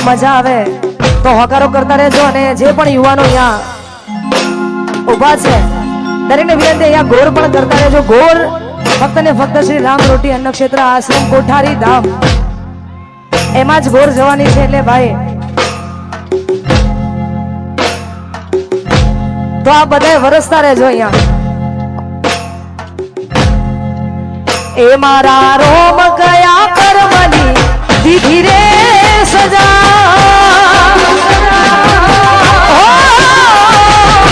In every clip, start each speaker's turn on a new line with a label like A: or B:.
A: મજા આવે તો હોકારો કરતા રહેજો અને જે પણ યુવાનો અહીંયા ઊભા છે દરેકને વિનંતી અહીંયા ગોર પણ કરતા રહેજો ગોર ફક્ત ને ફક્ત શ્રી રામ રોટી અન્ન ક્ષેત્ર આશ્રમ કોઠારી ધામ એમાં જ ગોર જવાની છે એટલે ભાઈ તો આ બધા વરસતા રહેજો અહીંયા એ મારા રોમ ગયા કર્મની દીધી રે સજા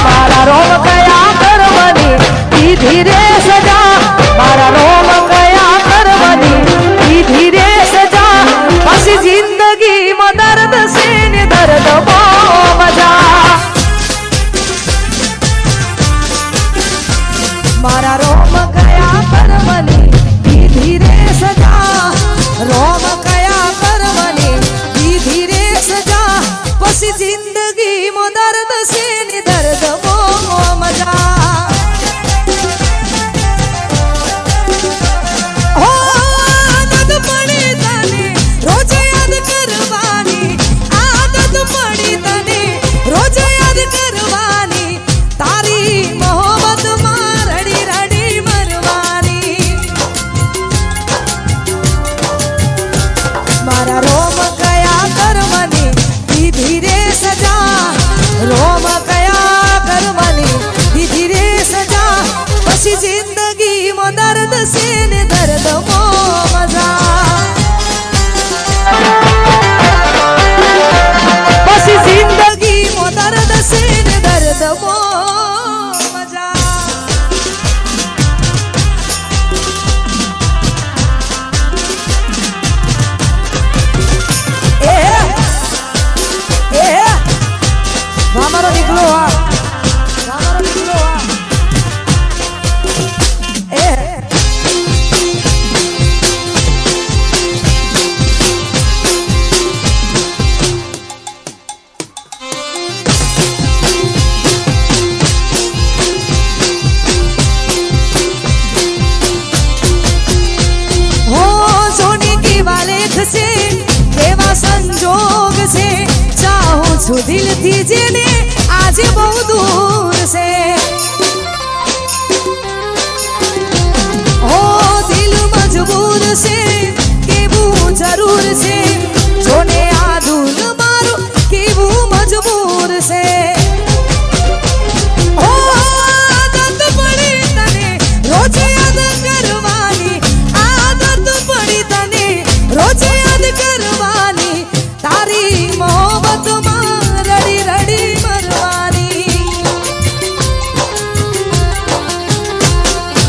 A: મારા રોમ ગયા કર્મની દીધી રે સજા મારા રોમ ગયા કર્મની દીધી રે સજા પછી જિંદગીમાં દર્દ છે ને દર્દ બહુ મજા મારા રોમ ગયા કર્મની દીધી રે સજા રોમ કયા કરવાની દીધી રે સજા પછી જિંદગીમાં દર્દ છે ને દર્દ બહુ મજા હો આદત પડી તને રોજ યાદ કરવાની આદત પડી તને રોજ યાદ કરવાની તારી મોહબ્બતમાં રડી રડી મરવાની મારા રોમ કયા કરવાની દીધી રે સજા રોમ કયા કરવાની દીધી રે સજા પછી જિંદગીમાં દર્દ છે ને દર્દ બહુ મજા પછી જિંદગીમાં દર્દ છે ને દર્દ બહુ મજા મારો દીકરો મારો દીકરો હો સોની કી વાલેખ છે કેવા સંજોગ છે ચાહું છું દિલથી જેને આજે બહુ દૂર છે હો દિલ મજબૂર છે કેવું જરૂર છે જોને આ દૂર મારું કેવું મજબૂર છે હો આદત પડી તને રોજ યાદ કરવાની આદત પડી તને રોજ યાદ કરવાની તારી મોહબ્બતમાં રડી રડી મરવાની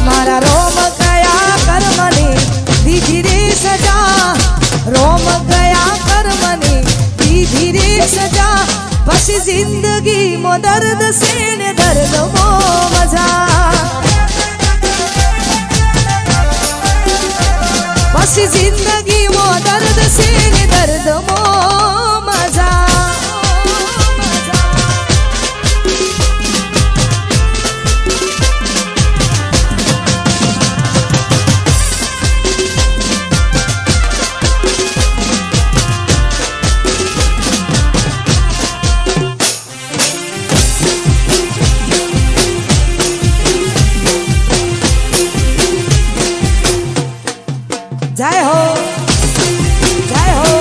A: મારા રોમ કયા કર્મની દીધી રે સજા રોમ કયા કર્મની દીધી રે સજા પછી જિંદગીમાં દર્દ છે ને દર્દ બહુ મજા પછી જિંદગીમાં દર્દ છે ને દર્દ બહુ મજા જય હો જય હો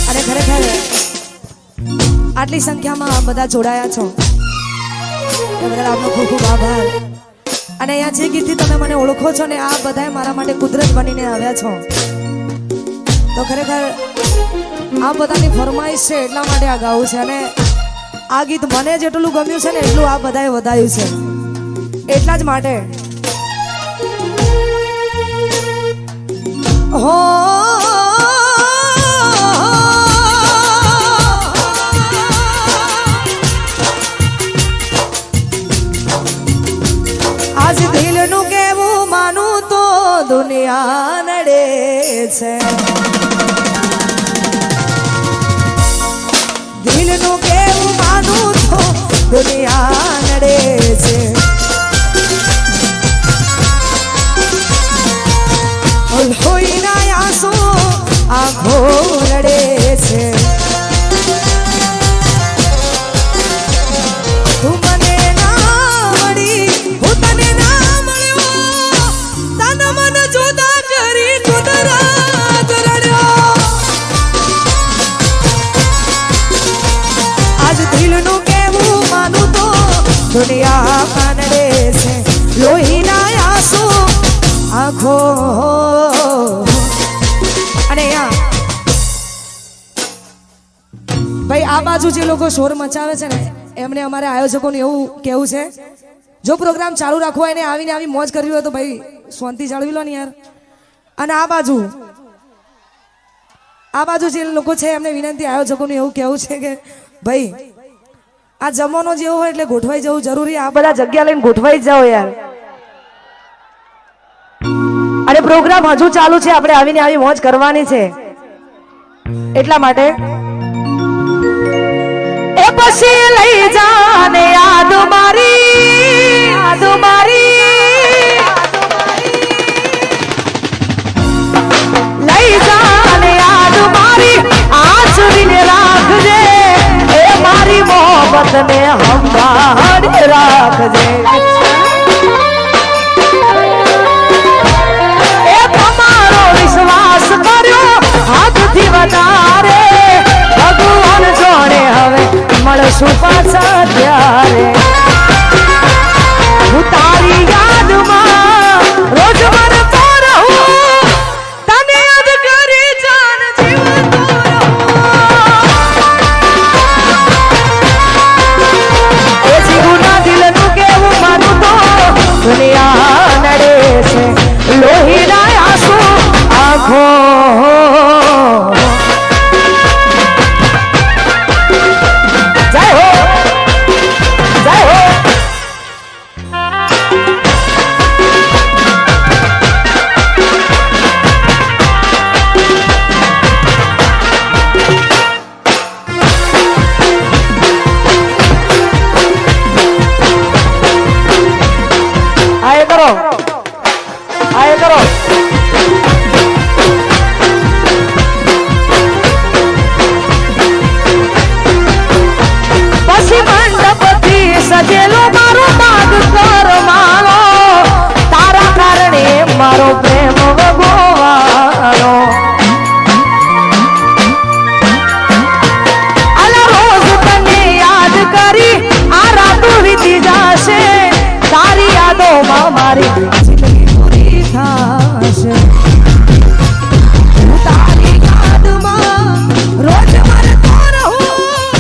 A: અને ખરેખર આટલી સંખ્યામાં બધા જોડાયા છો એ બદલ આપનો ખૂબ ખૂબ આભાર અને અહીંયા જે ગીતથી તમે મને ઓળખો છો ને આ બધાએ મારા માટે કુદરત બનીને આવ્યા છો તો ખરેખર આ બધાની ફરમાઈશ છે એટલા માટે આ ગાવું છે અને આ ગીત મને જેટલું ગમ્યું છે ને એટલું આ બધાએ વધાયું છે એટલા જ માટે હો આજ દિલનું કેવું માનું તો દુનિયા નડે છે દિલનું કેવું માનું તો દુનિયા નડે છે આ બાજુ જે લોકો શોર મચાવે છે ને એમને અમારે આયોજકોને એવું કહેવું છે, જો પ્રોગ્રામ ચાલુ રાખવો હોય ને આવીને આવી મોજ કરવી હોય તો ભાઈ શાંતિ જાળવી લો ને યાર. અને આ બાજુ જે લોકો છે એમને વિનંતી, આયોજકોને એવું કહેવું છે કે ભાઈ આ જમવાનો જેવો હોય એટલે ગોઠવાઈ જવું જરૂરી. આ બધા જગ્યા લઈને ગોઠવાઈ જ જાઓ યાર. અને પ્રોગ્રામ હજુ ચાલુ છે, આપણે આવીને આવી મોજ કરવાની છે. એટલા માટે એ પછી લઈ જાને યાદ મારી લઈ જાને યાદ મારી આચરીને રાખજે, એ મારી મોહબ્બતને સંભાળી રાખજે. એ તમારો વિશ્વાસ કર્યો હાથથી વધારે, ભગવાન જોડે હવે મળશું પાછા ત્યારે. હું તારી યાદમાં રોજ મરતો રહું, તને યાદ કરી જાન જીવતો રહું. એ જીવના દિલનું કેવું માનું તો દુનિયા નડે છે, લોહીના આંસુ આંખો સજેલો મારો બાગ કર મારો, તારા કારણે મારો પ્રેમ વગોવાળો. આલા રોજ તને યાદ કરી આ રાતો વીતી જશે, તારી યાદોમાં મારી જિંદગી પૂરી થશે. તારી યાદમાં રોજ મરતો રહું,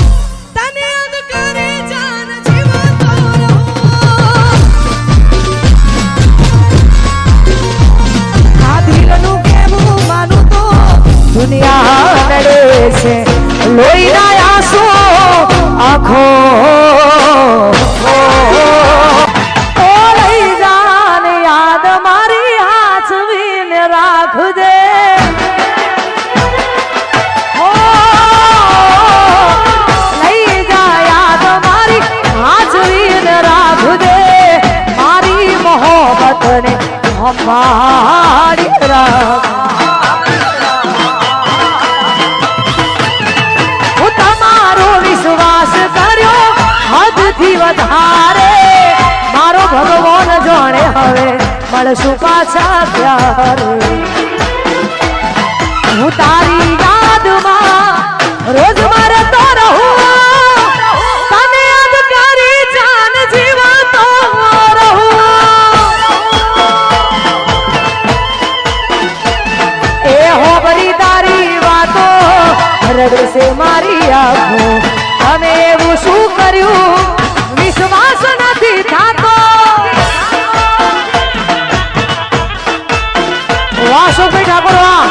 A: તને યાદ કરી જાન જીવતો રહું. આ દિલનું કેવું માનું તો દુનિયા નડે છે, લોહીના આંસુ આંખો લઈ જાન યાદ મારી હાચવીને રાખજે. લઈ જા યાદ મારી હાચવીને રાખજે, મારી મોહબ્બતને સંભાળી રાખ. હું તમારો વિશ્વાસ કર્યો હદથી વધારે, મારો ભગવાન જાણે હવે મળશું પાછા ત્યારે. હું તારી યાદમાં રોજ મરતો રહું, તને યાદ કરી જાન જીવતો રહું. એ હોબરી તારી વાતો રડશે મારી આંખો, અને એવું શું કર્યું વિશ્વાસ નથી થતો. વાહ શોભાઈ ઠાકોર વાહ.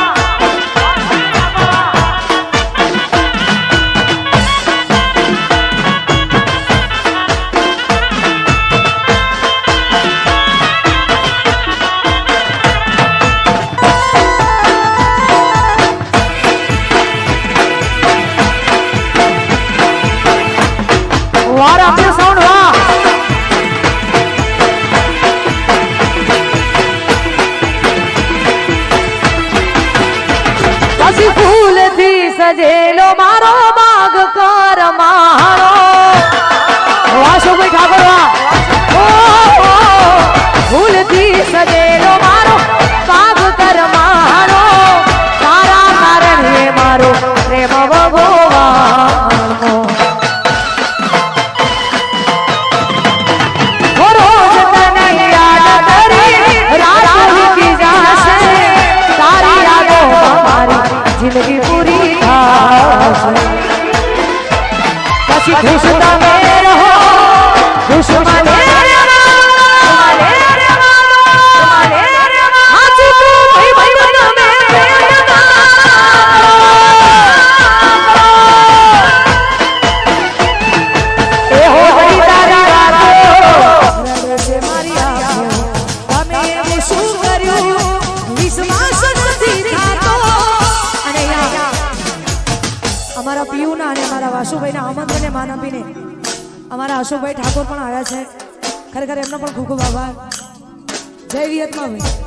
A: વાહ રામદેવ સાઉન્ડ વાહ. પછી ફૂલથી સજેલો મારો બાગ કર મારો. વાહ શોભાઈ ઠાકોર વાહ. ફૂલથી સજેલો મારો બાગ કર મારો, તારા કારણે મારો પ્રેમ ભગવાન. રોજ તને યાદ કરી રાત વીતી જશે, તારી યાદોમાં મારી જિંદગી પૂરી થશે. અમારા પિયુના અને અમારા વાસુભાઈના આમંત્રણને માન આપીને અમારા અશોકભાઈ ઠાકોર પણ આવ્યા છે. ખરેખર એમનો પણ ખૂબ ખૂબ આભાર. જય વિયતમાં ભાઈ.